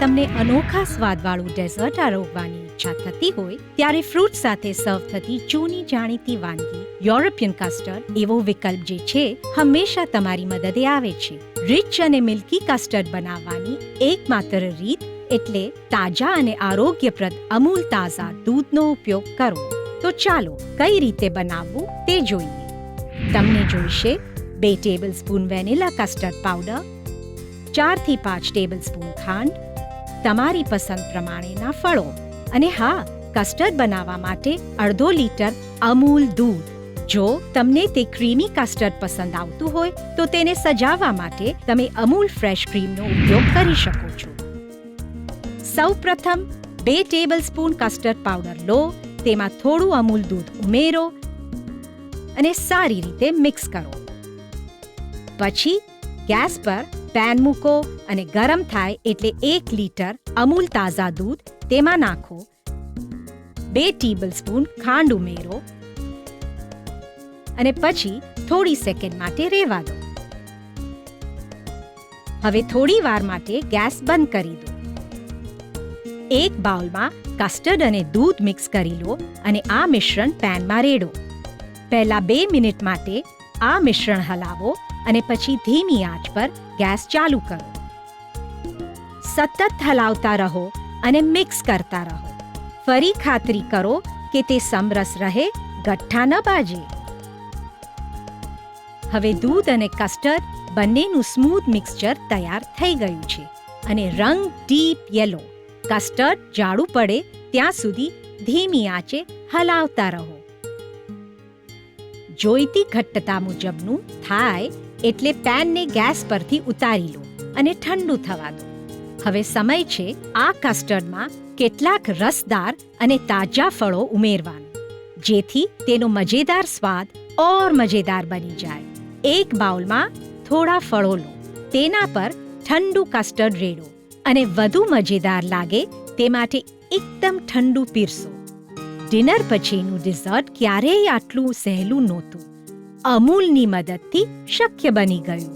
તમને અનોખા સ્વાદવાળું ડેઝર્ટ આરોગવાની ઈચ્છા થતી હોય ત્યારે ફ્રૂટ સાથે સર્વ થતી જૂની જાણીતી વાનગી યુરોપિયન કસ્ટર્ડ એવો વિકલ્પ જે છે હંમેશા તમારી મદદે આવે છે. રિચ અને મિલ્કી કસ્ટર્ડ બનાવવાની એકમાત્ર રીત એટલે તાજા અને આરોગ્યપ્રદ અમૂલ તાજા દૂધનો ઉપયોગ કરો. તો ચાલો કઈ રીતે બનાવવું તે જોઈએ. તમને જોઈશે 2 ટેબલસ્પૂન વેનીલા કસ્ટર્ડ પાવડર, 4 થી 5 ટેબલસ્પૂન ખાંડ, તમારી પસંદ પ્રમાણેના ફળો અને હા, કસ્ટર્ડ બનાવવા માટે અડધો લીટર અમૂલ દૂધ. જો તમને તે ક્રીમી કસ્ટર્ડ પસંદ આવતું હોય તો તેને સજાવવા માટે તમે અમૂલ ફ્રેશ ક્રીમનો ઉપયોગ કરી શકો છો. સૌપ્રથમ 2 ટેબલસ્પૂન કસ્ટર્ડ પાવડર લો, તેમાં થોડું અમૂલ દૂધ ઉમેરો અને સારી રીતે મિક્સ કરો. પછી ગેસ પર પેન મૂકો અને ગરમ થાય એટલે 1 લીટર અમૂલ તાજા દૂધ તેમાં નાખો. 2 ટેબલસ્પૂન ખાંડ ઉમેરો અને પછી થોડી સેકન્ડ માટે રહેવા દો. હવે થોડી વાર માટે ગેસ બંધ કરી દો. એક બાઉલમાં કસ્ટર્ડ અને દૂધ મિક્સ કરી લો અને આ મિશ્રણ પેનમાં રેડો. પહેલા 2 મિનિટ માટે આ મિશ્રણ હલાવો અને પછી ધીમી આંચ પર ગેસ ચાલુ કરો. સતત હલાવતા રહો અને મિક્સ કરતા રહો. ફરી ખાતરી કરો કે તે સમરસ રહે, ગઠ્ઠા ન બાજે. હવે દૂધ અને કસ્ટર્ડ બંનેનું સ્મૂથ મિક્સચર તૈયાર થઈ ગયું છે અને રંગ ડીપ યલો. કસ્ટર્ડ જાડું પડે ત્યાં સુધી ધીમી આંચે હલાવતા રહો. જોઈતી ઘટ્ટતા મુજબનું થાય એટલે પેનને ગેસ પરથી ઉતારી લો અને ઠંડુ થવા દો. હવે સમય છે આ કસ્ટર્ડમાં કેટલાક રસદાર અને તાજા ફળો ઉમેરવાનું, જેથી તેનો મજેદાર સ્વાદ ઓર મજેદાર બની જાય. એક બાઉલમાં થોડા ફળો લો, તેના પર ઠંડુ કસ્ટર્ડ રેડો અને વધુ મજેદાર લાગે તે માટે એકદમ ઠંડુ પીરસો. ડિનર પછીનું ડિઝર્ટ ક્યારેય આટલું સહેલું નહોતું. અમૂલની મદદથી શક્ય બની ગયું.